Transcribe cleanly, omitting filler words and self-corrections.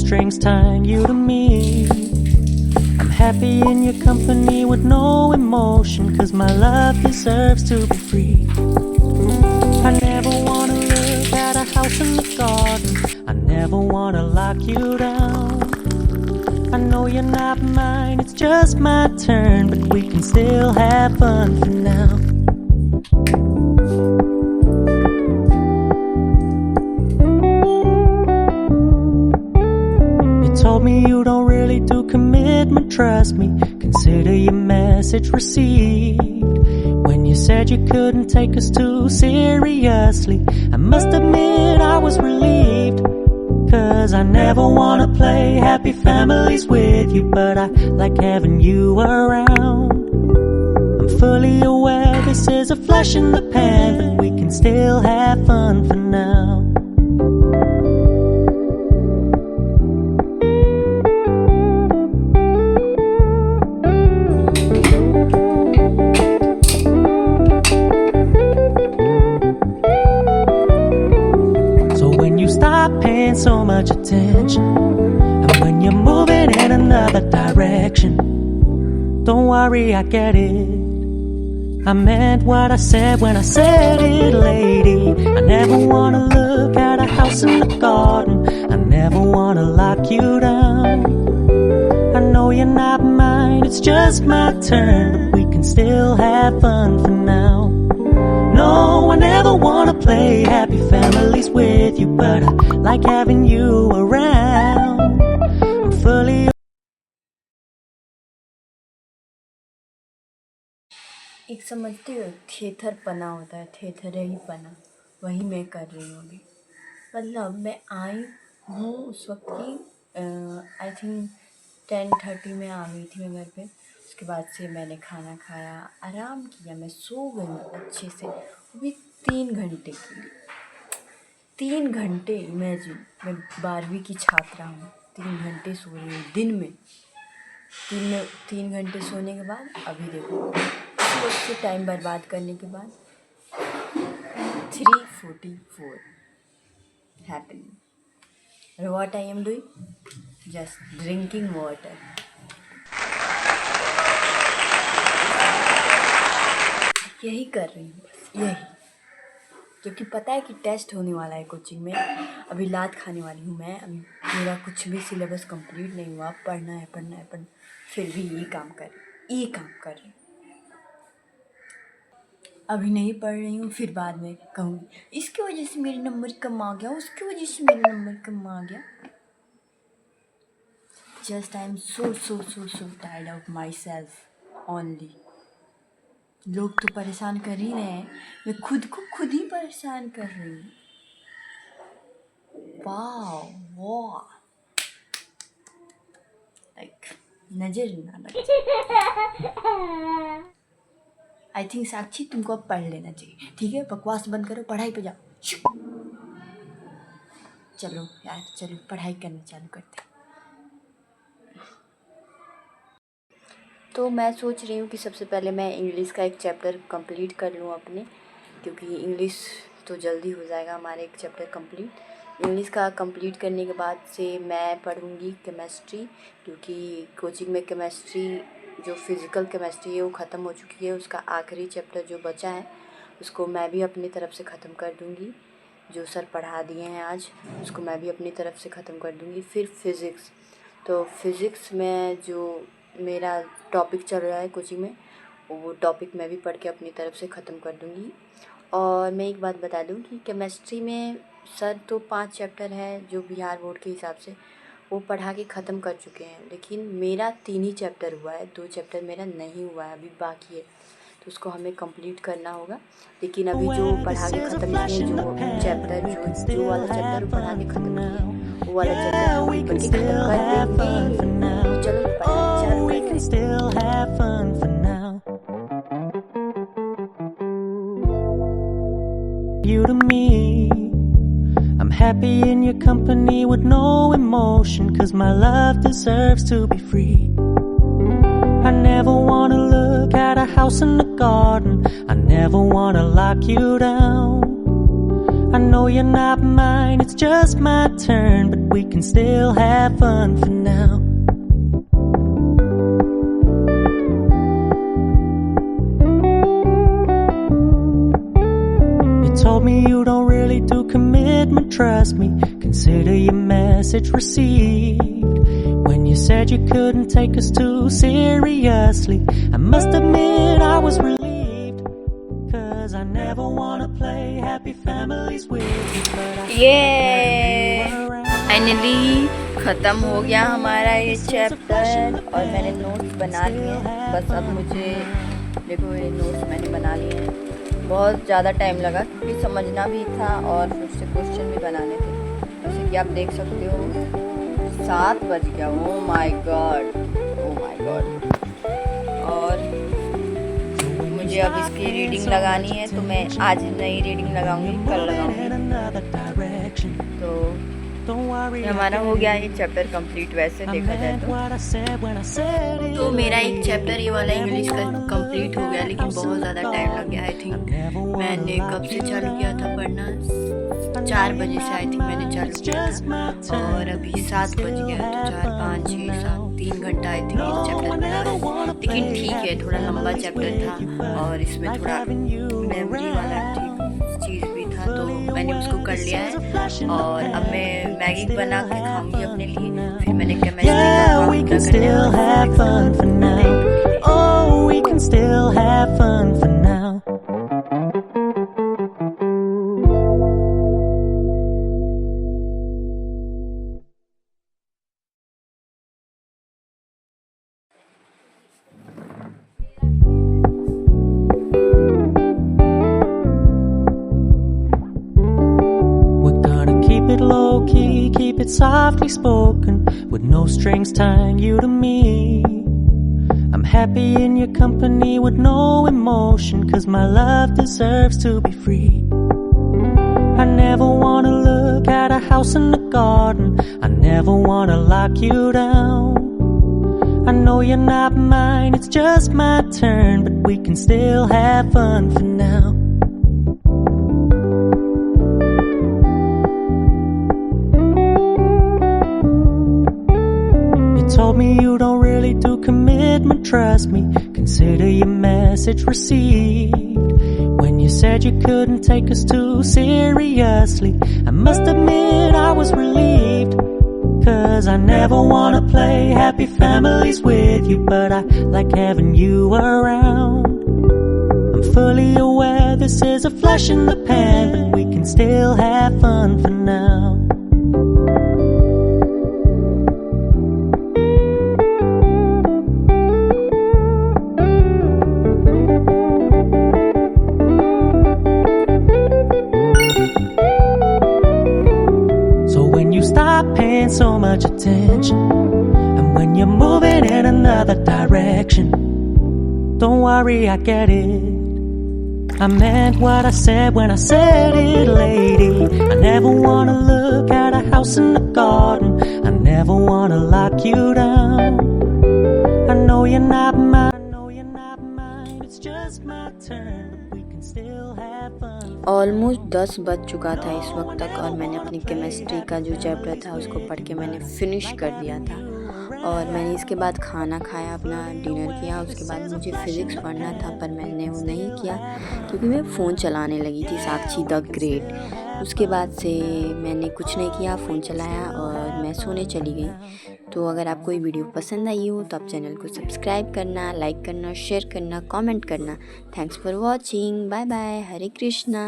strings tying you to me. I'm happy in your company with no emotion, 'cause my love deserves to be free. I never wanna look at a house in the garden, I never wanna lock you down. I know you're not mine, it's just my turn, but we can still have fun for now. You told me you don't really do commitment, trust me, consider your message received. When you said you couldn't take us too seriously, I must admit I was relieved. 'Cause I never wanna play happy families with you, but I like having you around. I'm fully aware this is a flash in the pan, but we can still have fun for now. Stop paying so much attention, and when you're moving in another direction, don't worry, I get it. I meant what I said when I said it, lady. I never wanna look at a house in the garden, I never wanna lock you down. I know you're not mine, it's just my turn, but we can still have fun for now. No, I never wanna play happy families with you, but I like having you around. I'm fully. एक समझते हो theatre पना होता है, theatre ही पना, वही मैं कर रही हूँ अभी। मतलब मैं आई हूँ उस वक्त की आई थिंक 10:30 में आ गई थी मैं घर पे। उसके बाद से मैंने खाना खाया, आराम किया, मैं सो गई अच्छे से, वो भी 3 घंटे के लिए। 3 घंटे, इमेजिन, मैं 12वीं की छात्रा हूँ, 3 घंटे सो रही हूँ दिन में। 3 घंटे सोने के बाद अभी देखो उस वक्त से टाइम बर्बाद करने के बाद 3:44 happening. And what I am doing? Just drinking water. यही कर रही हूँ बस, यही, क्योंकि पता है कि टेस्ट होने वाला है कोचिंग में। अभी लात खाने वाली हूँ मैं, अभी मेरा कुछ भी सिलेबस कंप्लीट नहीं हुआ, पढ़ना है, फिर भी ये काम कर रही हूँ। अभी नहीं पढ़ रही हूँ, फिर बाद में कहूँगी इसकी वजह से मेरे नंबर कम आ गया, उसकी वजह से मेरा नंबर कम आ गया। Just I am so tired of myself only. लोग तो परेशान कर ही रहे हैं, मैं खुद को खुद ही परेशान कर रही हूँ। वाह लाइक नजर ना लगे। आई थिंक साक्षी तुमको अब पढ़ लेना चाहिए, ठीक है? बकवास बंद करो, पढ़ाई पे जाओ। चलो यार, चलो पढ़ाई करना चालू करते हैं। तो मैं सोच रही हूँ कि सबसे पहले मैं इंग्लिश का एक चैप्टर कंप्लीट कर लूँ अपने, क्योंकि इंग्लिश तो जल्दी हो जाएगा हमारे एक चैप्टर कंप्लीट। इंग्लिश का कंप्लीट करने के बाद से मैं पढ़ूँगी केमिस्ट्री, क्योंकि कोचिंग में केमिस्ट्री जो फिज़िकल केमिस्ट्री है वो ख़त्म हो चुकी है। उसका आखिरी चैप्टर जो बचा है उसको मैं भी अपनी तरफ से ख़त्म कर दूँगी। जो सर पढ़ा दिए हैं आज उसको मैं भी अपनी तरफ से ख़त्म कर दूँगी। फिर फ़िज़िक्स, तो फिज़िक्स में जो मेरा टॉपिक चल रहा है कोचिंग में, वो टॉपिक मैं भी पढ़ के अपनी तरफ से ख़त्म कर दूँगी। और मैं एक बात बता दूँ कि केमिस्ट्री में सर तो 5 चैप्टर है जो बिहार बोर्ड के हिसाब से वो पढ़ा के ख़त्म कर चुके हैं, लेकिन मेरा 3 ही चैप्टर हुआ है, 2 चैप्टर मेरा नहीं हुआ है, अभी बाकी है, तो उसको हमें कंप्लीट करना होगा। लेकिन अभी जो पढ़ा के ख़त्म किए, जो चैप्टर जो वाला चैप्टर पढ़ा के ख़त्म किए, वो वाला चैप्टर हम पढ़ के ख़त्म कर देंगे। चलो Still have fun for now. You to me, I'm happy in your company with no emotion, 'cause my love deserves to be free. I never wanna look at a house in the garden, I never wanna lock you down. I know you're not mine, it's just my turn, but we can still have fun for now. You told me you don't really do commitment, trust me, consider your message received. When you said you couldn't take us too seriously, I must admit I was relieved, 'cause I never wanna play happy families with you, but I finally ख़त्म हो गया हमारा ये chapter और मैंने notes बना लिए हैं। बस अब मुझे देखो ये नोट्स मैंने बना लिए हैं। बहुत ज़्यादा टाइम लगा क्योंकि समझना भी था और फिर से क्वेश्चन भी बनाने थे। जैसे कि आप देख सकते हो 7 बज गया। Oh my God, oh my God. और मुझे अब इसकी रीडिंग लगानी है, तो मैं आज नई रीडिंग लगाऊंगी, कल लगाऊंगी। तो हमारा हो गया ये चैप्टर कंप्लीट। वैसे देखा जाए तो मेरा एक चैप्टर ये वाला इंग्लिश का कंप्लीट हो गया, लेकिन बहुत ज़्यादा टाइम लग गया। आई थिंक मैंने कब से चालू किया था पढ़ना, 4 बजे से आई थिंक मैंने चालू किया था और अभी 7 बज गया है। तो 4, 5, 6, 7, 3 घंटा आई थिंक इस चैप्टर में लगा। लेकिन ठीक है, थोड़ा लंबा चैप्टर था और इसमें थोड़ा मेमोरी वाला चीज़ भी था, तो मैंने उसको कर लिया है। और अब मैं मैगी बना के खाऊंगी अपने लिए। फिर मैंने it low key, keep it softly spoken, with no strings tying you to me. I'm happy in your company with no emotion, 'cause my love deserves to be free. I never wanna look at a house in the garden, I never wanna lock you down. I know you're not mine, it's just my turn, but we can still have fun for now. Told me you don't really do commitment, trust me, consider your message received. When you said you couldn't take us too seriously, I must admit I was relieved, 'cause I never wanna play happy families with you, but I like having you around. I'm fully aware this is a flash in the pan, but we can still have fun for now. Paying so much attention, and when you're moving in another direction, don't worry, I get it. I meant what I said when I said it, lady. I never wanna look at a house in the garden, I never wanna lock you down. I know you're not mine, it's just my turn, but we can still have fun. Almost 10 बज चुका था इस वक्त तक और मैंने अपनी chemistry का जो चैप्टर था उसको पढ़ के मैंने फिनिश कर दिया था। और मैंने इसके बाद खाना खाया, अपना डिनर किया। उसके बाद मुझे फ़िज़िक्स पढ़ना था, पर मैंने वो नहीं किया क्योंकि मैं फ़ोन चलाने लगी थी, साक्षी द ग्रेट। उसके बाद से मैंने कुछ नहीं किया, फ़ोन चलाया और मैं सोने चली गई। तो अगर आपको ये वीडियो पसंद आई हो तो आप चैनल को सब्सक्राइब करना, लाइक करना, शेयर करना, कमेंट करना। Thanks for watching, bye bye, Hare Krishna.